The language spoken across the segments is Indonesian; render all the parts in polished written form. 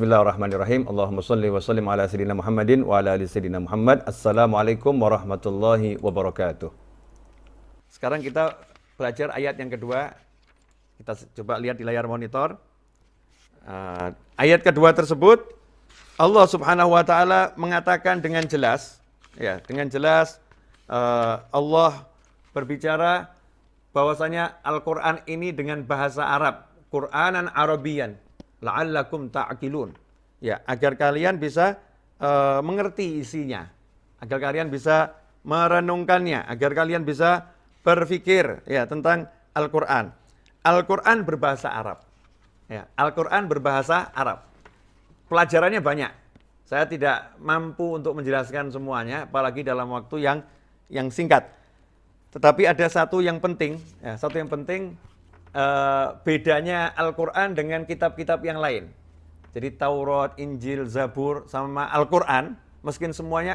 Bismillahirrahmanirrahim. Allahumma shalli wa sallim ala sayyidina Muhammadin wa ala ali sayyidina Muhammad. Assalamualaikum warahmatullahi wabarakatuh. Sekarang kita belajar ayat yang kedua. Kita coba lihat di layar monitor. Ayat kedua tersebut Allah Subhanahu wa taala mengatakan dengan jelas, ya, dengan jelas Allah berbicara bahwasanya Al-Qur'an ini dengan bahasa Arab, Qur'anan Arabiyan. La'allakum ta'qilun. Ya, agar kalian bisa mengerti isinya. Agar kalian bisa merenungkannya, agar kalian bisa berpikir ya tentang Al-Qur'an. Al-Qur'an berbahasa Arab. Ya, Al-Qur'an berbahasa Arab. Pelajarannya banyak. Saya tidak mampu untuk menjelaskan semuanya, apalagi dalam waktu yang singkat. Tetapi ada satu yang penting, ya, bedanya Al-Quran dengan kitab-kitab yang lain. Jadi Taurat, Injil, Zabur sama Al-Quran, meskipun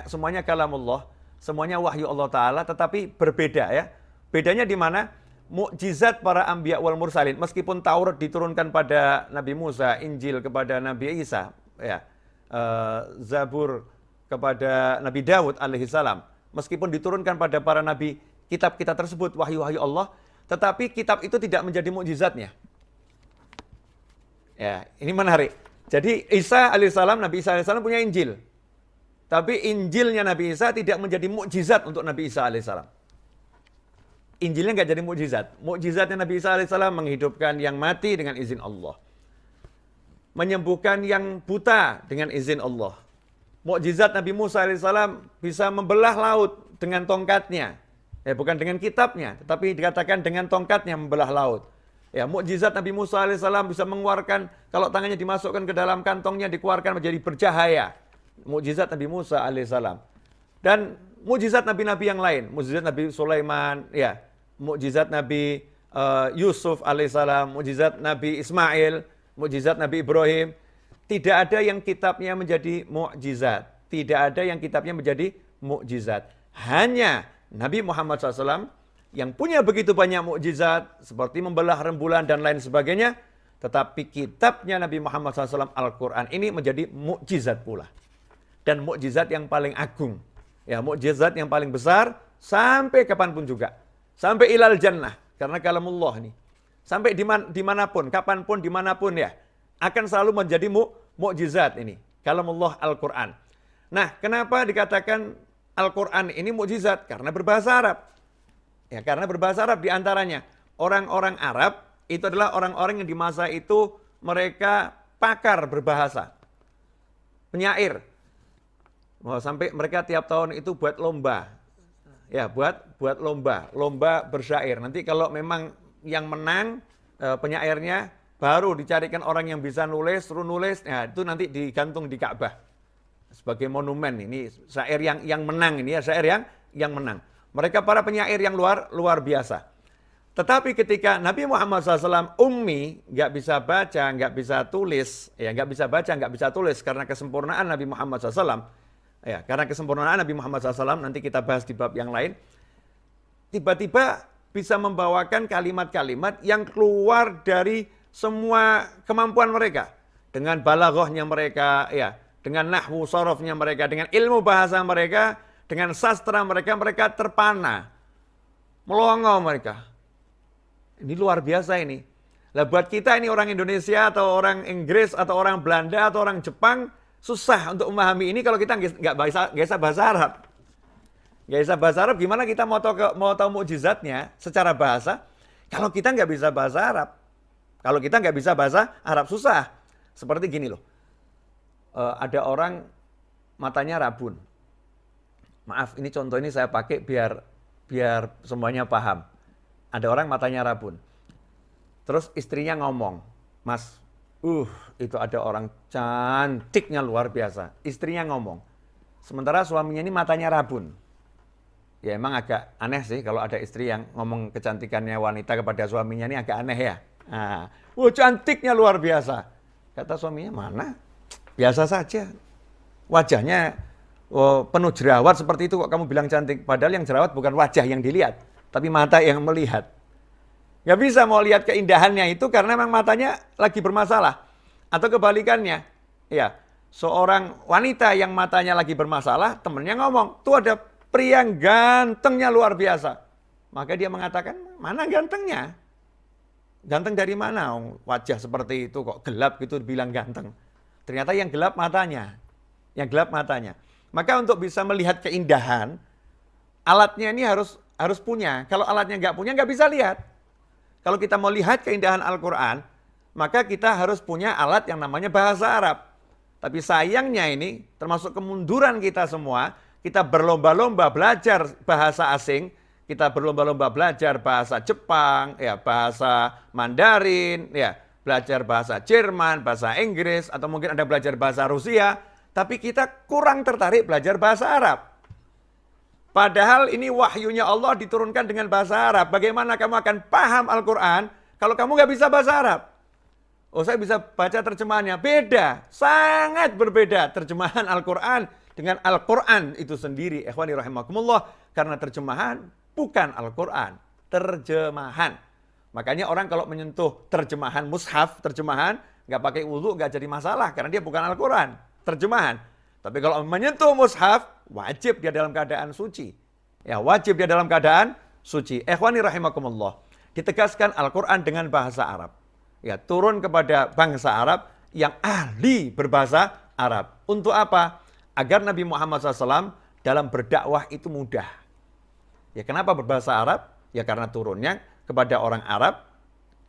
semuanya kalamullah, semuanya wahyu Allah Ta'ala, tetapi berbeda ya. Bedanya di mana? Mukjizat para anbiya wal mursalin, meskipun Taurat diturunkan pada Nabi Musa, Injil kepada Nabi Isa, ya, Zabur kepada Nabi Daud alaihissalam, meskipun diturunkan pada para nabi, kitab-kitab tersebut wahyu-wahyu Allah, tetapi kitab itu tidak menjadi mukjizatnya. Ya, ini menarik. Jadi Isa alaihissalam, Nabi Isa alaihissalam punya Injil. Tapi Injilnya Nabi Isa tidak menjadi mukjizat untuk Nabi Isa alaihissalam. Injilnya nggak jadi mukjizat. Mukjizatnya Nabi Isa alaihissalam menghidupkan yang mati dengan izin Allah. Menyembuhkan yang buta dengan izin Allah. Mukjizat Nabi Musa alaihissalam bisa membelah laut dengan tongkatnya. Ya, bukan dengan kitabnya, tetapi dikatakan dengan tongkatnya membelah laut. Ya, mukjizat Nabi Musa alaihissalam bisa mengeluarkan, kalau tangannya dimasukkan ke dalam kantongnya dikeluarkan menjadi bercahaya. Mukjizat Nabi Musa alaihissalam. Dan mukjizat nabi-nabi yang lain, mukjizat Nabi Sulaiman, ya, mukjizat Nabi Yusuf alaihissalam, mukjizat Nabi Ismail, mukjizat Nabi Ibrahim. Tidak ada yang kitabnya menjadi mukjizat. Tidak ada yang kitabnya menjadi mukjizat. Hanya Nabi Muhammad SAW yang punya begitu banyak mukjizat seperti membelah rembulan dan lain sebagainya, tetapi kitabnya Nabi Muhammad SAW Al-Quran ini menjadi mukjizat pula. Dan mukjizat yang paling agung. Ya, mukjizat yang paling besar sampai kapanpun juga. Sampai ilal jannah. Karena kalamullah ini. Sampai dimanapun, kapanpun, dimanapun ya. Akan selalu menjadi mukjizat ini. Kalamullah Al-Quran. Nah, kenapa dikatakan Al-Quran ini mukjizat? Karena berbahasa Arab. Ya, karena berbahasa Arab diantaranya. Orang-orang Arab itu adalah orang-orang yang di masa itu mereka pakar berbahasa. Penyair. Sampai mereka tiap tahun itu buat lomba. Ya, buat lomba bersyair. Nanti kalau memang yang menang penyairnya, baru dicarikan orang yang bisa nulis, suruh nulis, ya, itu nanti digantung di Ka'bah. Sebagai monumen ini syair yang menang ini ya, syair yang menang. Mereka para penyair yang luar biasa. Tetapi ketika Nabi Muhammad SAW ummi, nggak bisa baca, nggak bisa tulis, ya nggak bisa baca, nggak bisa tulis karena kesempurnaan Nabi Muhammad SAW. Ya, karena kesempurnaan Nabi Muhammad SAW nanti kita bahas di bab yang lain. Tiba-tiba bisa membawakan kalimat-kalimat yang keluar dari semua kemampuan mereka dengan balaghahnya mereka, ya. Dengan nahwu sorofnya mereka, dengan ilmu bahasa mereka, dengan sastra mereka, mereka terpana. Melongo mereka. Ini luar biasa ini. Lah buat kita ini orang Indonesia atau orang Inggris atau orang Belanda atau orang Jepang, susah untuk memahami ini kalau kita nggak bisa bahasa Arab. Nggak bisa bahasa Arab, gimana kita mau tahu mukjizatnya secara bahasa, kalau kita nggak bisa bahasa Arab. Kalau kita nggak bisa bahasa Arab, susah. Seperti gini loh. Ada orang matanya rabun. Maaf, ini contoh ini saya pakai biar semuanya paham. Ada orang matanya rabun. Terus istrinya ngomong, "Mas, itu ada orang cantiknya luar biasa." Istrinya ngomong. Sementara suaminya ini matanya rabun. Ya emang agak aneh sih kalau ada istri yang ngomong kecantikannya wanita kepada suaminya, ini agak aneh ya. Nah, cantiknya luar biasa. Kata suaminya, "Mana? Biasa saja. Wajahnya penuh jerawat seperti itu kok kamu bilang cantik." Padahal yang jerawat bukan wajah yang dilihat, tapi mata yang melihat. Gak bisa mau lihat keindahannya itu karena memang matanya lagi bermasalah. Atau kebalikannya, ya, seorang wanita yang matanya lagi bermasalah, temennya ngomong, tuh ada pria yang gantengnya luar biasa. Maka dia mengatakan, mana gantengnya? Ganteng dari mana? Wajah seperti itu kok gelap gitu bilang ganteng. Ternyata yang gelap matanya. Yang gelap matanya. Maka untuk bisa melihat keindahan, alatnya ini harus punya. Kalau alatnya nggak punya, nggak bisa lihat. Kalau kita mau lihat keindahan Al-Quran, maka kita harus punya alat yang namanya bahasa Arab. Tapi sayangnya ini, termasuk kemunduran kita semua, kita berlomba-lomba belajar bahasa asing, kita berlomba-lomba belajar bahasa Jepang, ya, bahasa Mandarin, ya, belajar bahasa Jerman, bahasa Inggris, atau mungkin ada belajar bahasa Rusia, tapi kita kurang tertarik belajar bahasa Arab. Padahal ini wahyunya Allah diturunkan dengan bahasa Arab. Bagaimana kamu akan paham Al-Quran kalau kamu nggak bisa bahasa Arab? Oh, saya bisa baca terjemahannya. Beda, sangat berbeda terjemahan Al-Quran dengan Al-Quran itu sendiri. Ikhwani rahimakumullah, karena terjemahan bukan Al-Quran, terjemahan. Makanya orang kalau menyentuh terjemahan mushaf, terjemahan, nggak pakai wudu, nggak jadi masalah, karena dia bukan Al-Quran, terjemahan. Tapi kalau menyentuh mushaf, wajib dia dalam keadaan suci. Ya, wajib dia dalam keadaan suci. Ikhwani rahimakumullah, ditegaskan Al-Quran dengan bahasa Arab. Ya, turun kepada bangsa Arab yang ahli berbahasa Arab. Untuk apa? Agar Nabi Muhammad SAW dalam berdakwah itu mudah. Ya, kenapa berbahasa Arab? Ya karena turunnya kepada orang Arab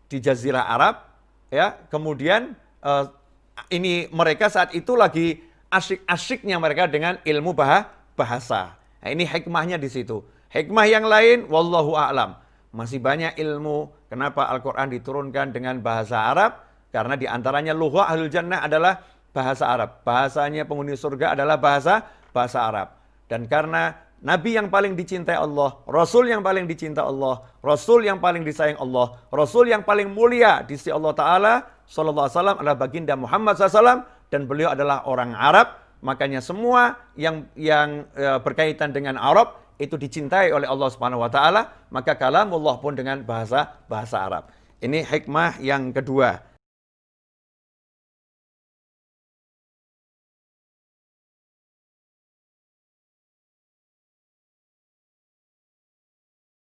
di Jazirah Arab. Ya, kemudian ini mereka saat itu lagi asyik-asyiknya mereka dengan ilmu bahasa. Nah, ini hikmahnya di situ. Hikmah yang lain, wallahu a'lam. Masih banyak ilmu kenapa Al-Quran diturunkan dengan bahasa Arab. Karena diantaranya lughah ahlul jannah adalah bahasa Arab. Bahasanya penghuni surga adalah bahasa Arab. Dan karena Nabi yang paling dicintai Allah, Rasul yang paling dicintai Allah, Rasul yang paling disayang Allah, Rasul yang paling mulia di sisi Allah Ta'ala, Sallallahu Alaihi Wasallam adalah baginda Muhammad SAW, dan beliau adalah orang Arab. Makanya semua yang berkaitan dengan Arab itu dicintai oleh Allah Subhanahu Wa Ta'ala. Maka kalamullah pun dengan bahasa Arab. Ini hikmah yang kedua.